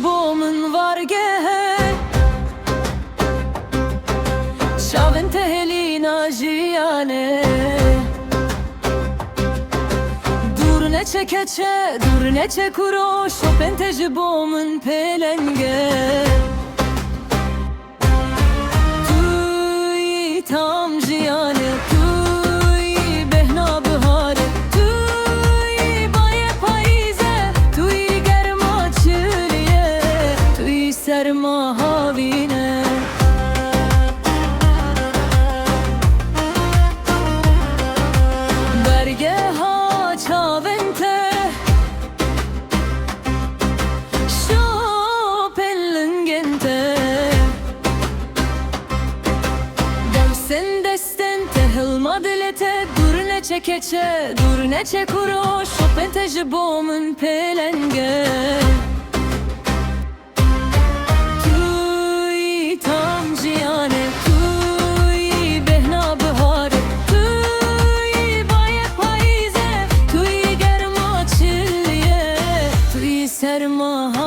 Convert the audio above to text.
bo min vargehe Çavên tehelîna jiyane Dur neçe keçe, dur neçe kuro Şopên te ji bo min pêlenge Tu tam jiyane serma havine Bergeha çavên te Şopên lingên te Demsên destên te hilma dilê te Dur neçe keçe, dur neçe kuro Şopên te ji bo min pêlenge serma